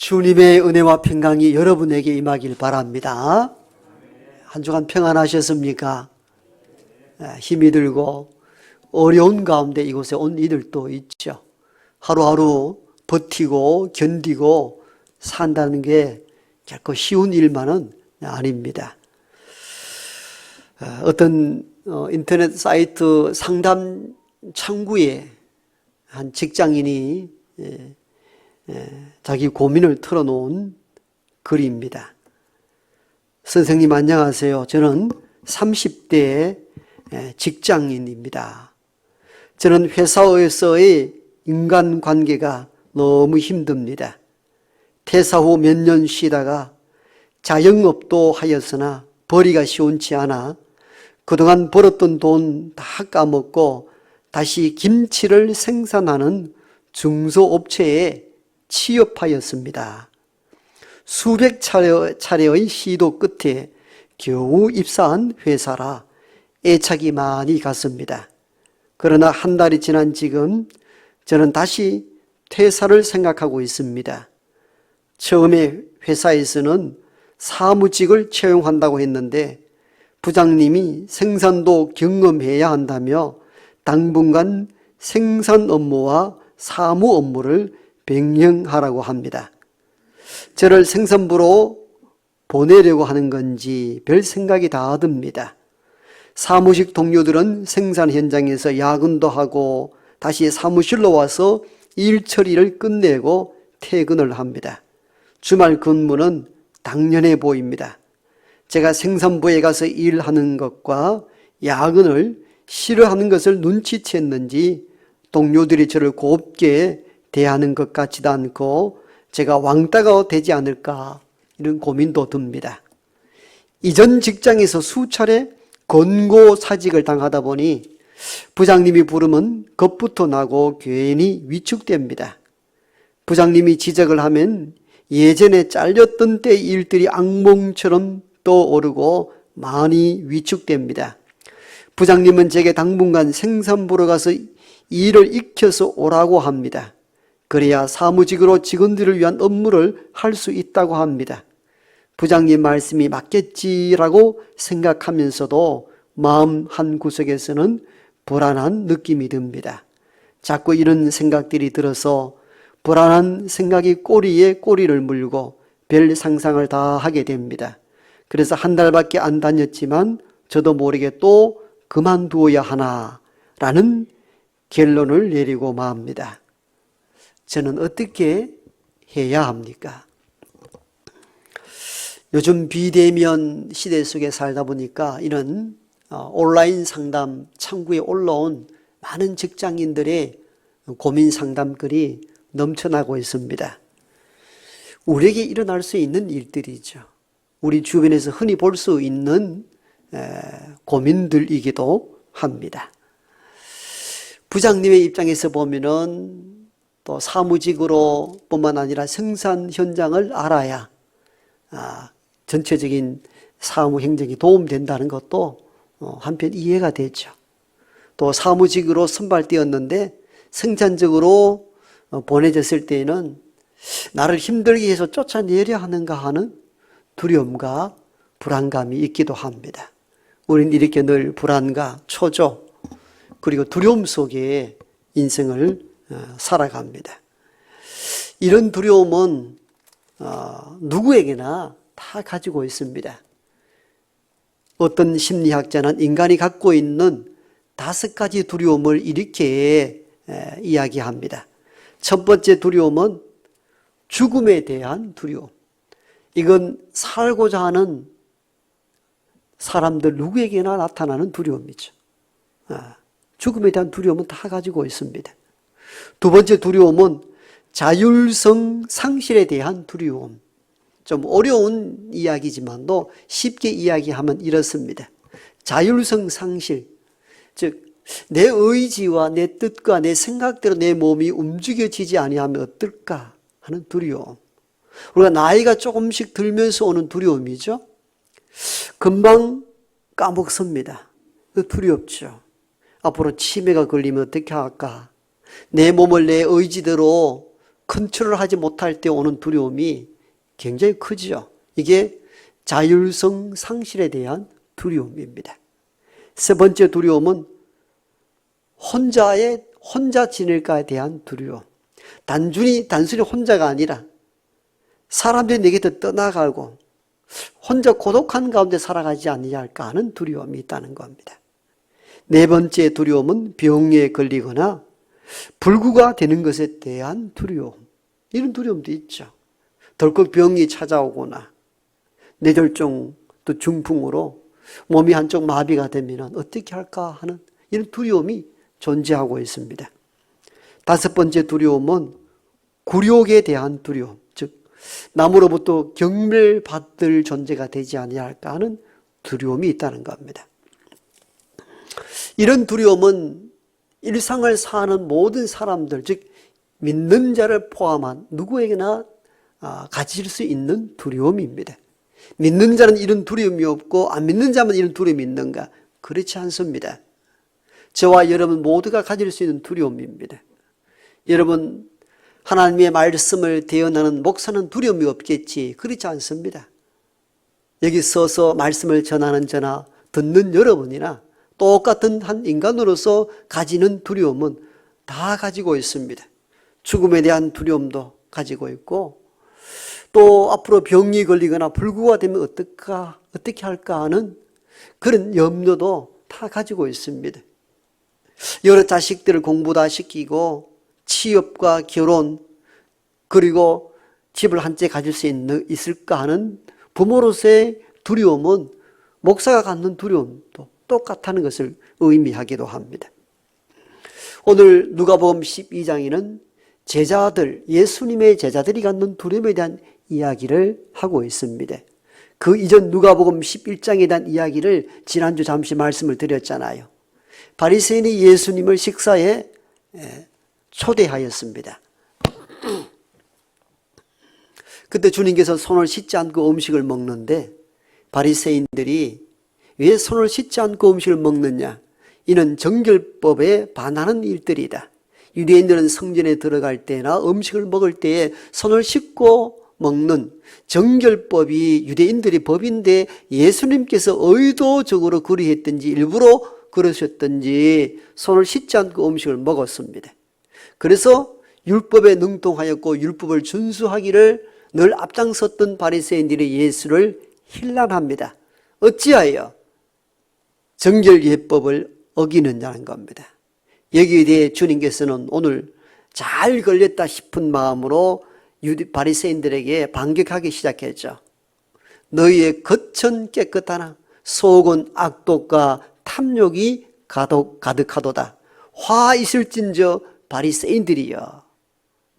주님의 은혜와 평강이 여러분에게 임하길 바랍니다. 한 주간 평안하셨습니까? 힘이 들고 어려운 가운데 이곳에 온 이들도 있죠. 하루하루 버티고 견디고 산다는 게 결코 쉬운 일만은 아닙니다. 어떤 인터넷 사이트 상담 창구에 한 직장인이 자기 고민을 털어놓은 글입니다. 선생님 안녕하세요. 저는 30대 직장인입니다. 저는 회사에서의 인간관계가 너무 힘듭니다. 퇴사 후 몇 년 쉬다가 자영업도 하였으나 벌이가 시원치 않아 그동안 벌었던 돈 다 까먹고 다시 김치를 생산하는 중소업체에 취업하였습니다. 수백 차례의 시도 끝에 겨우 입사한 회사라 애착이 많이 갔습니다. 그러나 한 달이 지난 지금 저는 다시 퇴사를 생각하고 있습니다. 처음에 회사에서는 사무직을 채용한다고 했는데 부장님이 생산도 경험해야 한다며 당분간 생산 업무와 사무 업무를 병행하라고 합니다. 저를 생산부로 보내려고 하는 건지 별 생각이 다 듭니다. 사무직 동료들은 생산 현장에서 야근도 하고 다시 사무실로 와서 일 처리를 끝내고 퇴근을 합니다. 주말 근무는 당연해 보입니다. 제가 생산부에 가서 일하는 것과 야근을 싫어하는 것을 눈치챘는지 동료들이 저를 곱게 대하는 것 같지도 않고 제가 왕따가 되지 않을까 이런 고민도 듭니다. 이전 직장에서 수차례 권고사직을 당하다 보니 부장님이 부르면 겁부터 나고 괜히 위축됩니다. 부장님이 지적을 하면 예전에 잘렸던 때 일들이 악몽처럼 떠오르고 많이 위축됩니다. 부장님은 제게 당분간 생산부로 가서 일을 익혀서 오라고 합니다. 그래야 사무직으로 직원들을 위한 업무를 할 수 있다고 합니다. 부장님 말씀이 맞겠지라고 생각하면서도 마음 한 구석에서는 불안한 느낌이 듭니다. 자꾸 이런 생각들이 들어서 불안한 생각이 꼬리에 꼬리를 물고 별 상상을 다 하게 됩니다. 그래서 한 달밖에 안 다녔지만 저도 모르게 또 그만두어야 하나라는 결론을 내리고 맙니다. 저는 어떻게 해야 합니까? 요즘 비대면 시대 속에 살다 보니까 이런 온라인 상담 창구에 올라온 많은 직장인들의 고민 상담글이 넘쳐나고 있습니다. 우리에게 일어날 수 있는 일들이죠. 우리 주변에서 흔히 볼 수 있는 고민들이기도 합니다. 부장님의 입장에서 보면은 또 사무직으로 뿐만 아니라 생산 현장을 알아야 전체적인 사무 행정이 도움된다는 것도 한편 이해가 되죠. 또 사무직으로 선발되었는데 생산적으로 보내졌을 때에는 나를 힘들게 해서 쫓아내려 하는가 하는 두려움과 불안감이 있기도 합니다. 우리는 이렇게 늘 불안과 초조 그리고 두려움 속에 인생을 살아갑니다. 이런 두려움은 누구에게나 다 가지고 있습니다. 어떤 심리학자는 인간이 갖고 있는 5가지 두려움을 이렇게 이야기합니다. 첫 번째 두려움은 죽음에 대한 두려움. 이건 살고자 하는 사람들 누구에게나 나타나는 두려움이죠. 죽음에 대한 두려움은 다 가지고 있습니다. 두 번째 두려움은 자율성 상실에 대한 두려움. 좀 어려운 이야기지만도 쉽게 이야기하면 이렇습니다. 자율성 상실, 즉 내 의지와 내 뜻과 내 생각대로 내 몸이 움직여지지 아니하면 어떨까 하는 두려움. 우리가 나이가 조금씩 들면서 오는 두려움이죠. 금방 까먹습니다. 두렵죠. 앞으로 치매가 걸리면 어떻게 할까? 내 몸을 내 의지대로 컨트롤하지 못할 때 오는 두려움이 굉장히 크죠. 이게 자율성 상실에 대한 두려움입니다. 세 번째 두려움은 혼자 지낼까에 대한 두려움. 단순히 혼자가 아니라 사람들이 내게도 떠나가고 혼자 고독한 가운데 살아가지 않느냐 할까 하는 두려움이 있다는 겁니다. 네 번째 두려움은 병에 걸리거나 불구가 되는 것에 대한 두려움. 이런 두려움도 있죠. 덜컥 병이 찾아오거나 뇌졸중 또 중풍으로 몸이 한쪽 마비가 되면 어떻게 할까 하는 이런 두려움이 존재하고 있습니다. 다섯 번째 두려움은 굴욕에 대한 두려움, 즉 남으로부터 경멸받을 존재가 되지 아니할까 하는 두려움이 있다는 겁니다. 이런 두려움은 일상을 사는 모든 사람들, 즉 믿는 자를 포함한 누구에게나 가질 수 있는 두려움입니다. 믿는 자는 이런 두려움이 없고 안 믿는 자만 이런 두려움이 있는가? 그렇지 않습니다. 저와 여러분 모두가 가질 수 있는 두려움입니다. 여러분, 하나님의 말씀을 대언하는 목사는 두려움이 없겠지. 그렇지 않습니다. 여기 서서 말씀을 전하는 저나 듣는 여러분이나 똑같은 한 인간으로서 가지는 두려움은 다 가지고 있습니다. 죽음에 대한 두려움도 가지고 있고 또 앞으로 병이 걸리거나 불구가 되면 어떻게 할까 하는 그런 염려도 다 가지고 있습니다. 여러 자식들을 공부 다 시키고 취업과 결혼 그리고 집을 한 채 가질 수 있을까 하는 부모로서의 두려움은 목사가 갖는 두려움도 똑같다는 것을 의미하기도 합니다. 오늘 누가복음 12장에는 예수님의 제자들이 갖는 두려움에 대한 이야기를 하고 있습니다. 그 이전 누가복음 11장에 대한 이야기를 지난주 잠시 말씀을 드렸잖아요. 바리새인이 예수님을 식사에 초대하였습니다. 그때 주님께서 손을 씻지 않고 음식을 먹는데 바리새인들이 왜 손을 씻지 않고 음식을 먹느냐? 이는 정결법에 반하는 일들이다. 유대인들은 성전에 들어갈 때나 음식을 먹을 때에 손을 씻고 먹는 정결법이 유대인들의 법인데 예수님께서 의도적으로 그리했든지 일부러 그러셨든지 손을 씻지 않고 음식을 먹었습니다. 그래서 율법에 능통하였고 율법을 준수하기를 늘 앞장섰던 바리새인들이 예수를 힐난합니다. 어찌하여 정결예법을 어기느냐는 겁니다. 여기에 대해 주님께서는 오늘 잘 걸렸다 싶은 마음으로 바리새인들에게 반격하기 시작했죠. 너희의 겉은 깨끗하나 속은 악독과 탐욕이 가득하도다. 화 있을진저 바리새인들이여.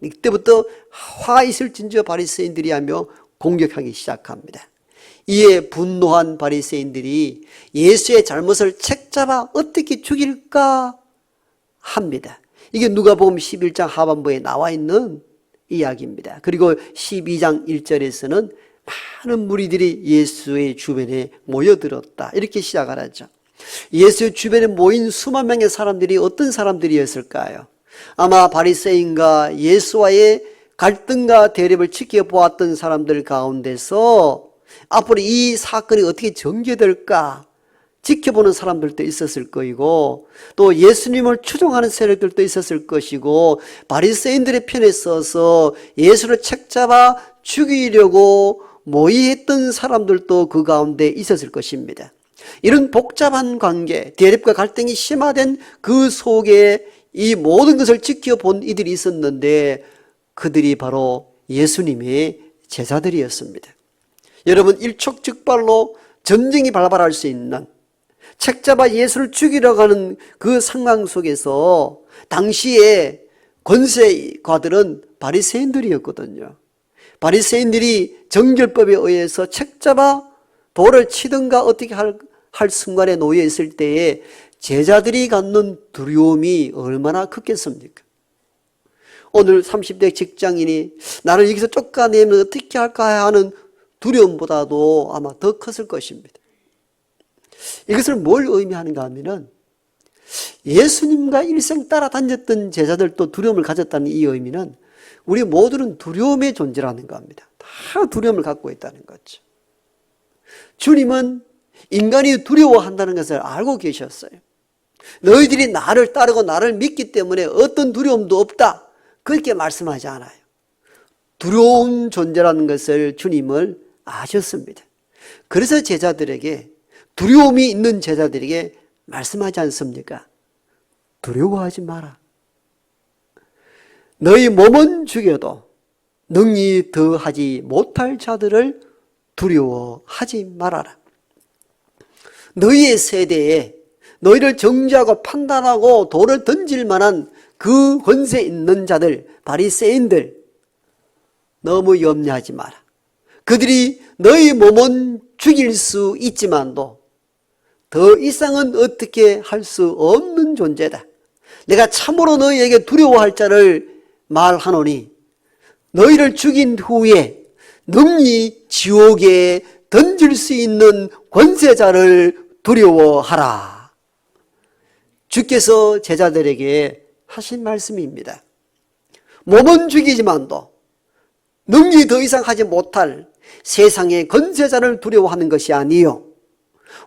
이때부터 화 있을진저 바리새인들이 하며 공격하기 시작합니다. 이에 분노한 바리새인들이 예수의 잘못을 책잡아 어떻게 죽일까 합니다. 이게 누가복음 11장 하반부에 나와 있는 이야기입니다. 그리고 12장 1절에서는 많은 무리들이 예수의 주변에 모여들었다. 이렇게 시작을 하죠. 예수 주변에 모인 수만 명의 사람들이 어떤 사람들이었을까요? 아마 바리새인과 예수와의 갈등과 대립을 지켜보았던 사람들 가운데서 앞으로 이 사건이 어떻게 전개될까 지켜보는 사람들도 있었을 것이고 또 예수님을 추종하는 세력들도 있었을 것이고 바리새인들의 편에 서서 예수를 책잡아 죽이려고 모의했던 사람들도 그 가운데 있었을 것입니다. 이런 복잡한 관계, 대립과 갈등이 심화된 그 속에 이 모든 것을 지켜본 이들이 있었는데 그들이 바로 예수님의 제자들이었습니다. 여러분, 일촉즉발로 전쟁이 발발할 수 있는 책잡아 예수를 죽이려고 하는 그 상황 속에서 당시에 권세가들은 바리새인들이었거든요. 바리새인들이 정결법에 의해서 책잡아 돌을 치든가 어떻게 할 순간에 놓여 있을 때에 제자들이 갖는 두려움이 얼마나 컸겠습니까? 오늘 30대 직장인이 나를 여기서 쫓아내면 어떻게 할까 하는 두려움보다도 아마 더 컸을 것입니다. 이것을 뭘 의미하는가 하면은 예수님과 일생 따라다녔던 제자들도 두려움을 가졌다는 이 의미는 우리 모두는 두려움의 존재라는 겁니다. 다 두려움을 갖고 있다는 거죠. 주님은 인간이 두려워한다는 것을 알고 계셨어요. 너희들이 나를 따르고 나를 믿기 때문에 어떤 두려움도 없다, 그렇게 말씀하지 않아요. 두려운 존재라는 것을 주님을 아셨습니다. 그래서 제자들에게, 두려움이 있는 제자들에게 말씀하지 않습니까? 두려워하지 마라. 너희 몸은 죽여도 능히 더하지 못할 자들을 두려워하지 말아라. 너희의 세대에 너희를 정죄하고 판단하고 돌을 던질 만한 그 권세 있는 자들, 바리새인들, 너무 염려하지 마라. 그들이 너희 몸은 죽일 수 있지만도 더 이상은 어떻게 할 수 없는 존재다. 내가 참으로 너희에게 두려워할 자를 말하노니 너희를 죽인 후에 능히 지옥에 던질 수 있는 권세자를 두려워하라. 주께서 제자들에게 하신 말씀입니다. 몸은 죽이지만도 능히 더 이상 하지 못할 세상의 권세자를 두려워하는 것이 아니요,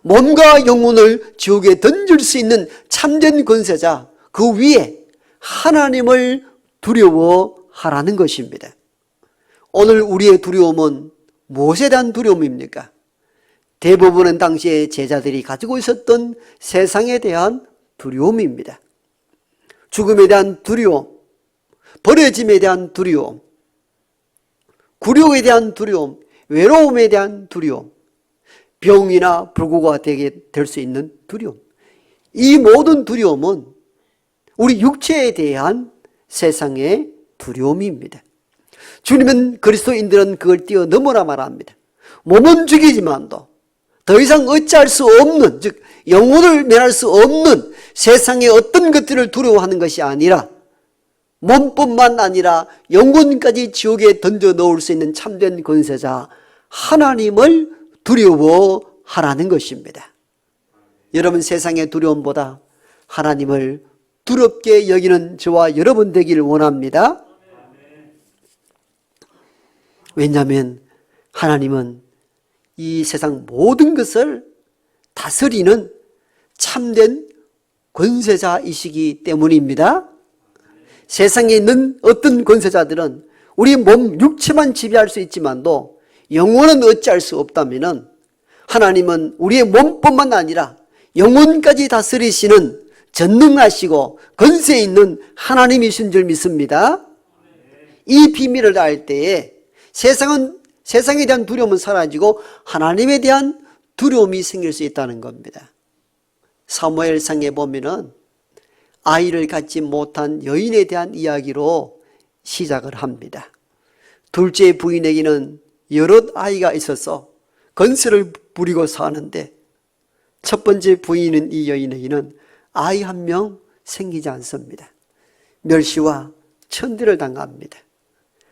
몸과 영혼을 지옥에 던질 수 있는 참된 권세자, 그 위에 하나님을 두려워하라는 것입니다. 오늘 우리의 두려움은 무엇에 대한 두려움입니까? 대부분은 당시에 제자들이 가지고 있었던 세상에 대한 두려움입니다. 죽음에 대한 두려움, 버려짐에 대한 두려움, 굴욕에 대한 두려움, 외로움에 대한 두려움, 병이나 불구가 되게 될 수 있는 두려움. 이 모든 두려움은 우리 육체에 대한 세상의 두려움입니다. 주님은 그리스도인들은 그걸 뛰어넘어라 말합니다. 몸은 죽이지만도 더 이상 어찌할 수 없는, 즉 영혼을 면할 수 없는 세상의 어떤 것들을 두려워하는 것이 아니라 몸뿐만 아니라 영혼까지 지옥에 던져 넣을 수 있는 참된 권세자 하나님을 두려워하라는 것입니다. 여러분, 세상의 두려움보다 하나님을 두렵게 여기는 저와 여러분 되기를 원합니다. 왜냐하면 하나님은 이 세상 모든 것을 다스리는 참된 권세자이시기 때문입니다. 세상에 있는 어떤 권세자들은 우리 몸 육체만 지배할 수 있지만도 영혼은 어찌할 수 없다면, 하나님은 우리의 몸뿐만 아니라 영혼까지 다스리시는 전능하시고 권세 있는 하나님이신 줄 믿습니다. 이 비밀을 알 때에 세상에 대한 두려움은 사라지고 하나님에 대한 두려움이 생길 수 있다는 겁니다. 사무엘상에 보면은 아이를 갖지 못한 여인에 대한 이야기로 시작을 합니다. 둘째 부인에게는 여러 아이가 있어서 건세를 부리고 사는데, 첫 번째 부인인 이 여인에게는 아이 한 명 생기지 않습니다. 멸시와 천대를 당합니다.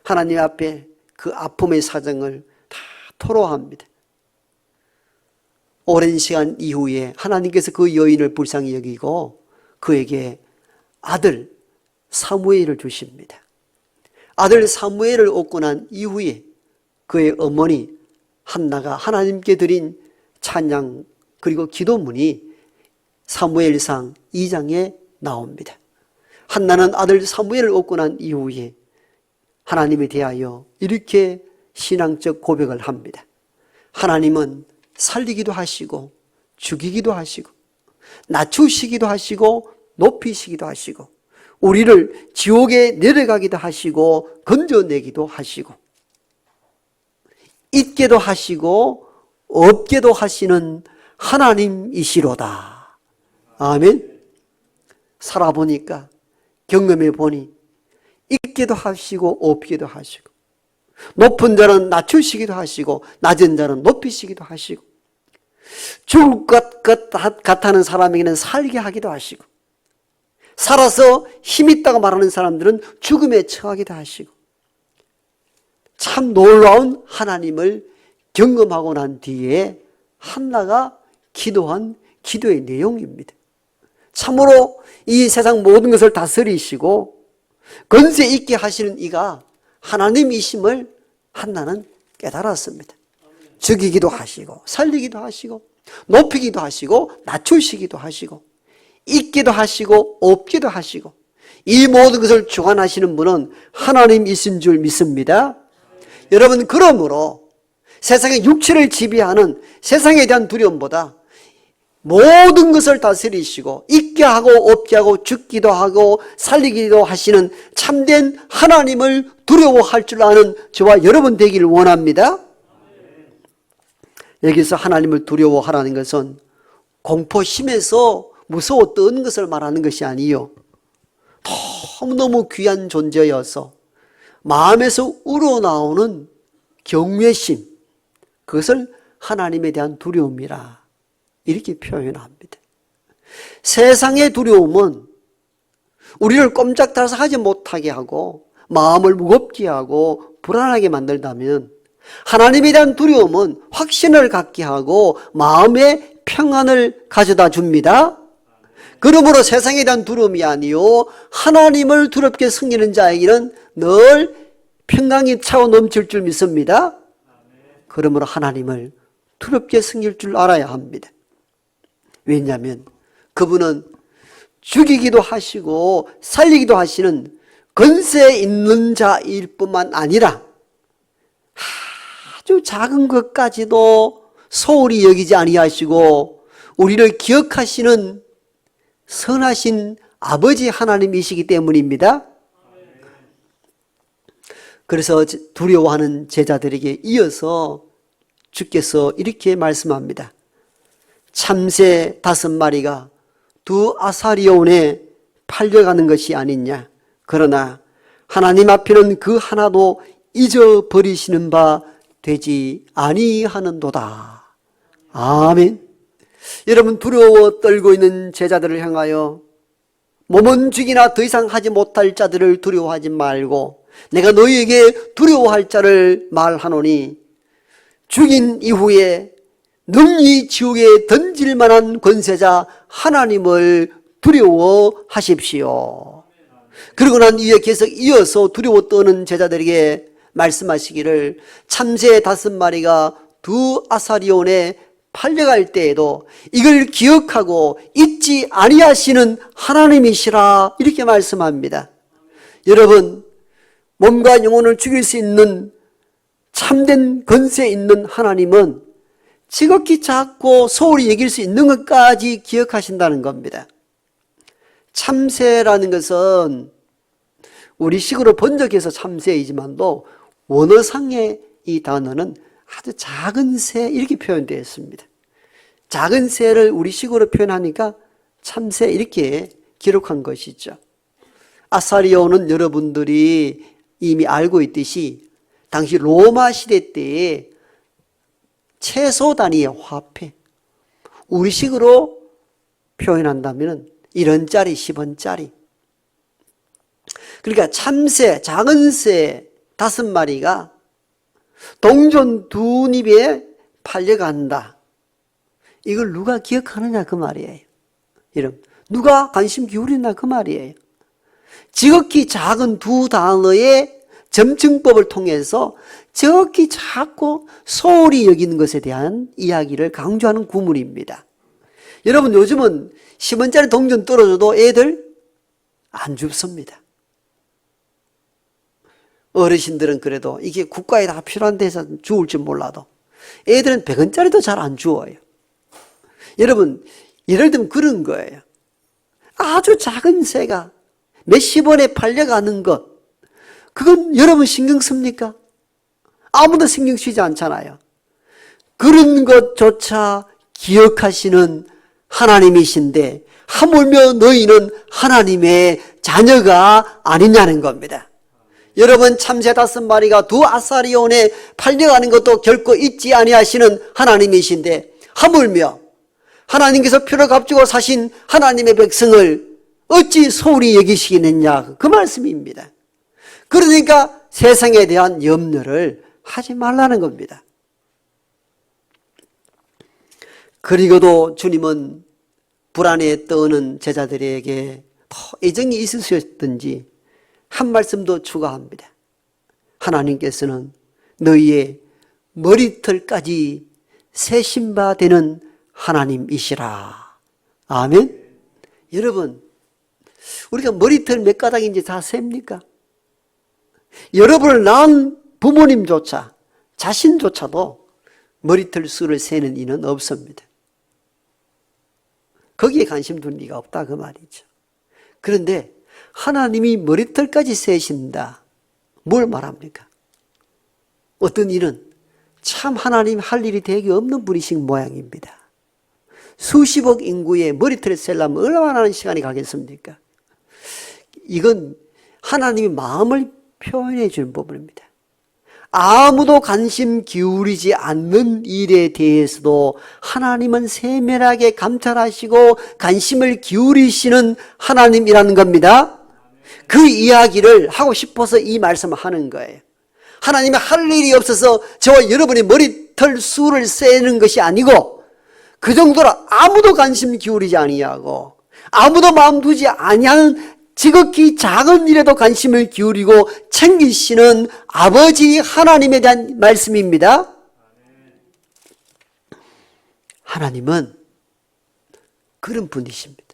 하나님 앞에 그 아픔의 사정을 다 토로합니다. 오랜 시간 이후에 하나님께서 그 여인을 불쌍히 여기고 그에게 아들 사무엘을 주십니다. 아들 사무엘을 얻고 난 이후에 그의 어머니 한나가 하나님께 드린 찬양 그리고 기도문이 사무엘상 2장에 나옵니다. 한나는 아들 사무엘을 얻고 난 이후에 하나님에 대하여 이렇게 신앙적 고백을 합니다. 하나님은 살리기도 하시고 죽이기도 하시고 낮추시기도 하시고 높이시기도 하시고 우리를 지옥에 내려가기도 하시고 건져내기도 하시고 있게도 하시고 없게도 하시는 하나님이시로다. 아멘. 살아보니까 경험해 보니 있게도 하시고 없게도 하시고 높은 자는 낮추시기도 하시고 낮은 자는 높이시기도 하시고 죽을 것 같다는 사람에게는 살게 하기도 하시고 살아서 힘있다고 말하는 사람들은 죽음에 처하기도 하시고 참 놀라운 하나님을 경험하고 난 뒤에 한나가 기도한 기도의 내용입니다. 참으로 이 세상 모든 것을 다스리시고 권세 있게 하시는 이가 하나님이심을 한나는 깨달았습니다. 죽이기도 하시고 살리기도 하시고 높이기도 하시고 낮추시기도 하시고 있기도 하시고 없기도 하시고 이 모든 것을 주관하시는 분은 하나님이신 줄 믿습니다. 여러분, 그러므로 세상의 육체를 지배하는 세상에 대한 두려움보다 모든 것을 다스리시고 있게 하고 없게 하고 죽기도 하고 살리기도 하시는 참된 하나님을 두려워할 줄 아는 저와 여러분 되기를 원합니다. 여기서 하나님을 두려워하라는 것은 공포심에서 무서워 떠는 것을 말하는 것이 아니요, 너무너무 귀한 존재여서 마음에서 우러나오는 경외심, 그것을 하나님에 대한 두려움이라 이렇게 표현합니다. 세상의 두려움은 우리를 꼼짝달아서 하지 못하게 하고 마음을 무겁게 하고 불안하게 만들다면, 하나님에 대한 두려움은 확신을 갖게 하고 마음의 평안을 가져다 줍니다. 그러므로 세상에 대한 두려움이 아니요 하나님을 두렵게 섬기는 자에게는 늘 평강이 차고 넘칠 줄 믿습니다. 그러므로 하나님을 두렵게 섬길 줄 알아야 합니다. 왜냐하면 그분은 죽이기도 하시고 살리기도 하시는 권세 있는 자일 뿐만 아니라 아주 작은 것까지도 소홀히 여기지 아니하시고 우리를 기억하시는 선하신 아버지 하나님이시기 때문입니다. 그래서 두려워하는 제자들에게 이어서 주께서 이렇게 말씀합니다. 참새 5마리가 두 아사리온에 팔려가는 것이 아니냐. 그러나 하나님 앞에는 그 하나도 잊어버리시는 바 되지 아니하는도다. 아멘. 여러분, 두려워 떨고 있는 제자들을 향하여 몸은 죽이나 더 이상 하지 못할 자들을 두려워하지 말고 내가 너희에게 두려워할 자를 말하노니 죽인 이후에 능히 지옥에 던질 만한 권세자 하나님을 두려워하십시오. 그러고 난 이후에 계속 이어서 두려워 떠는 제자들에게 말씀하시기를, 참새 5마리가 두 아사리온에 팔려갈 때에도 이걸 기억하고 잊지 아니하시는 하나님이시라 이렇게 말씀합니다. 여러분, 몸과 영혼을 죽일 수 있는 참된 권세 있는 하나님은 지극히 작고 소홀히 여길 수 있는 것까지 기억하신다는 겁니다. 참새라는 것은 우리식으로 번역해서 참새이지만도 원어상의 이 단어는 아주 작은 새 이렇게 표현되어 있습니다. 작은 새를 우리식으로 표현하니까 참새 이렇게 기록한 것이죠. 아사리온은 여러분들이 이미 알고 있듯이 당시 로마 시대 때에 채소 단위의 화폐, 우리식으로 표현한다면 1원짜리, 10원짜리. 그러니까 참새, 작은 새 5마리가 동전 2입에 팔려간다. 이걸 누가 기억하느냐 그 말이에요. 여러분, 누가 관심 기울이나 그 말이에요. 지극히 작은 2 단어의 점층법을 통해서 지극히 작고 소홀히 여기는 것에 대한 이야기를 강조하는 구문입니다. 여러분, 요즘은 10원짜리 동전 떨어져도 애들 안 줍습니다. 어르신들은 그래도 이게 국가에 다 필요한 데서 주울지 몰라도 애들은 100원짜리도 잘 안 주어요. 여러분, 예를 들면 그런 거예요. 아주 작은 새가 몇십 원에 팔려가는 것, 그건 여러분 신경 씁니까? 아무도 신경 쓰지 않잖아요. 그런 것조차 기억하시는 하나님이신데 하물며 너희는 하나님의 자녀가 아니냐는 겁니다. 여러분, 참새 5마리가 두 아사리온에 팔려가는 것도 결코 잊지 아니하시는 하나님이신데 하물며 하나님께서 피를 값주고 사신 하나님의 백성을 어찌 소홀히 여기시겠느냐, 그 말씀입니다. 그러니까 세상에 대한 염려를 하지 말라는 겁니다. 그리고도 주님은 불안에 떠는 제자들에게 더 애정이 있으셨든지 한 말씀 더 추가합니다. 하나님께서는 너희의 머리털까지 세신 바 되는 하나님이시라. 아멘. 여러분, 우리가 머리털 몇 가닥인지 다 셉니까? 여러분을 낳은 부모님조차, 자신조차도 머리털 수를 세는 이는 없습니다. 거기에 관심 둘 리가 없다 그 말이죠. 그런데 하나님이 머리털까지 세신다. 뭘 말합니까? 어떤 일은 참 하나님 할 일이 되게 없는 분이신 모양입니다. 수십억 인구의 머리털을 세려면 얼마나 많은 시간이 가겠습니까? 이건 하나님의 마음을 표현해 주는 부분입니다. 아무도 관심 기울이지 않는 일에 대해서도 하나님은 세밀하게 감찰하시고 관심을 기울이시는 하나님이라는 겁니다. 그 이야기를 하고 싶어서 이 말씀을 하는 거예요. 하나님이 할 일이 없어서 저와 여러분의 머리털 수를 세는 것이 아니고 그 정도로 아무도 관심 기울이지 아니하고 아무도 마음 두지 아니하는 지극히 작은 일에도 관심을 기울이고 챙기시는 아버지 하나님에 대한 말씀입니다. 하나님은 그런 분이십니다.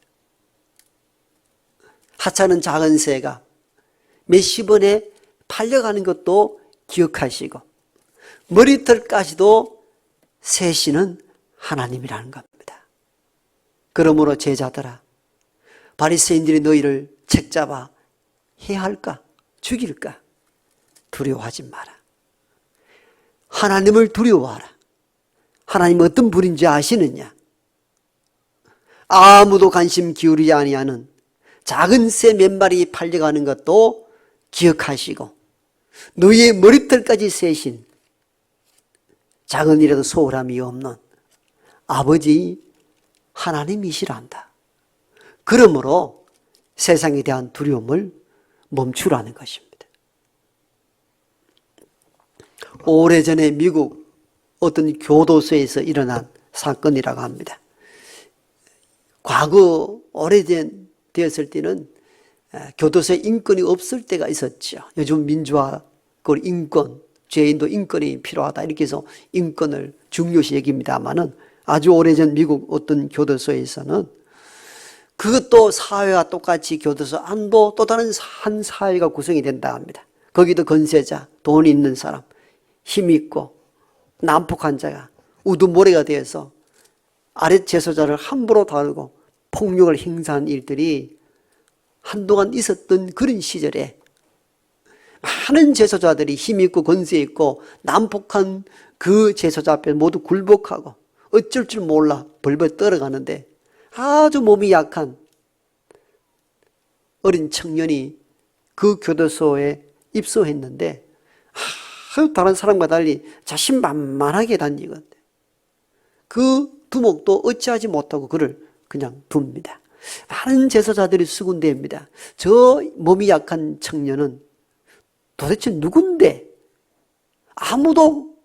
하찮은 작은 새가 몇십 원에 팔려가는 것도 기억하시고 머리털까지도 세시는 하나님이라는 겁니다. 그러므로 제자들아, 바리새인들이 너희를 책잡아 해할까? 죽일까? 두려워하지 마라. 하나님을 두려워하라. 하나님은 어떤 분인지 아시느냐? 아무도 관심 기울이지 아니하는 작은 새 몇 마리 팔려가는 것도 기억하시고 너희의 머리털까지 세신 작은 일에도 소홀함이 없는 아버지 하나님이시란다. 그러므로 세상에 대한 두려움을 멈추라는 것입니다. 오래전에 미국 어떤 교도소에서 일어난 사건이라고 합니다. 과거 오래전 되었을 때는 교도소에 인권이 없을 때가 있었죠. 요즘 민주화, 그 인권, 죄인도 인권이 필요하다 이렇게 해서 인권을 중요시 여깁니다마는 아주 오래전 미국 어떤 교도소에서는 그것도 사회와 똑같이 교도소 안도 또 다른 한 사회가 구성이 된다 합니다. 거기도 건세자, 돈 있는 사람, 힘 있고 난폭한 자가 우두모래가 되어서 아랫 재소자를 함부로 다루고 폭력을 행사한 일들이 한동안 있었던 그런 시절에 많은 재소자들이 힘 있고 권세 있고 난폭한 그 재소자 앞에 모두 굴복하고 어쩔 줄 몰라 벌벌 떨어가는데 아주 몸이 약한 어린 청년이 그 교도소에 입소했는데 다른 사람과 달리 자신만만하게 다니거든요. 그 두목도 어찌하지 못하고 그를 그냥 둡니다. 많은 제사자들이 수군대입니다. 저 몸이 약한 청년은 도대체 누군데 아무도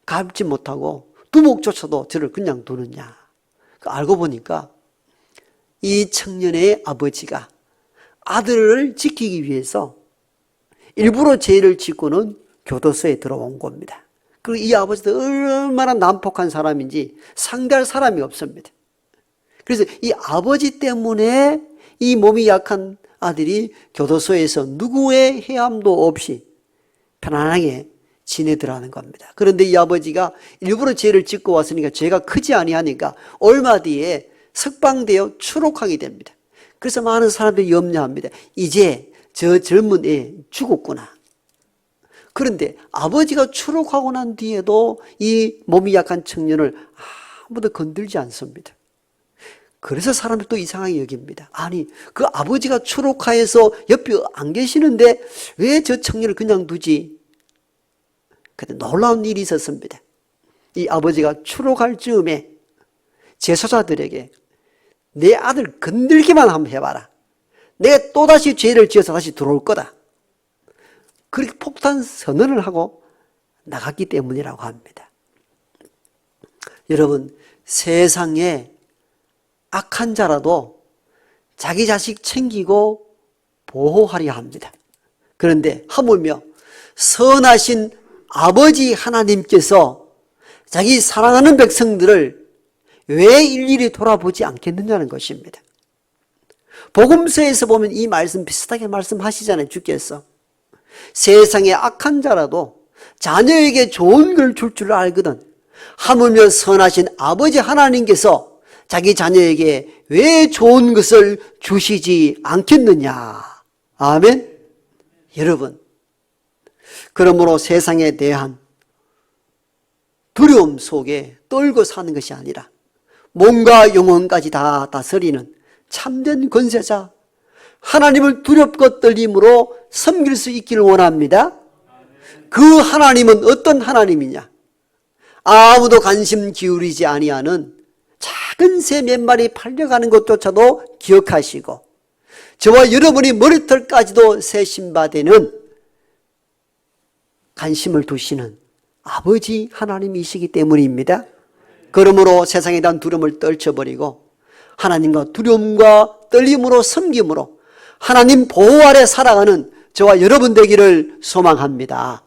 갚지 못하고 두목조차도 저를 그냥 두느냐. 알고 보니까 이 청년의 아버지가 아들을 지키기 위해서 일부러 죄를 짓고는 교도소에 들어온 겁니다. 그리고 이 아버지도 얼마나 난폭한 사람인지 상대할 사람이 없습니다. 그래서 이 아버지 때문에 이 몸이 약한 아들이 교도소에서 누구의 해함도 없이 편안하게 지내더라는 겁니다. 그런데 이 아버지가 일부러 죄를 짓고 왔으니까 죄가 크지 아니하니까 얼마 뒤에 석방되어 추록하게 됩니다. 그래서 많은 사람들이 염려합니다. 이제 저 젊은 애 죽었구나. 그런데 아버지가 추록하고 난 뒤에도 이 몸이 약한 청년을 아무도 건들지 않습니다. 그래서 사람들이 또 이상하게 여깁니다. 아니, 그 아버지가 추록하여서 옆에 안 계시는데 왜 저 청년을 그냥 두지? 그때 놀라운 일이 있었습니다. 이 아버지가 추록할 즈음에 제소자들에게 내 아들 건들기만 한번 해봐라. 내가 또다시 죄를 지어서 다시 들어올 거다. 그렇게 폭탄 선언을 하고 나갔기 때문이라고 합니다. 여러분, 세상에 악한 자라도 자기 자식 챙기고 보호하려 합니다. 그런데 하물며 선하신 아버지 하나님께서 자기 사랑하는 백성들을 왜 일일이 돌아보지 않겠느냐는 것입니다. 복음서에서 보면 이 말씀 비슷하게 말씀하시잖아요. 주께서 세상에 악한 자라도 자녀에게 좋은 걸 줄 줄 알거든 하물며 선하신 아버지 하나님께서 자기 자녀에게 왜 좋은 것을 주시지 않겠느냐. 아멘. 여러분, 그러므로 세상에 대한 두려움 속에 떨고 사는 것이 아니라 몸과 영혼까지 다 다스리는 참된 권세자 하나님을 두렵고 떨림으로 섬길 수 있기를 원합니다. 그 하나님은 어떤 하나님이냐? 아무도 관심 기울이지 아니하는 작은 새 몇 마리 팔려가는 것조차도 기억하시고 저와 여러분이 머리털까지도 세심받는 관심을 두시는 아버지 하나님이시기 때문입니다. 그러므로 세상에 대한 두려움을 떨쳐버리고 하나님과 두려움과 떨림으로 섬김으로 하나님 보호 아래 살아가는 저와 여러분 되기를 소망합니다.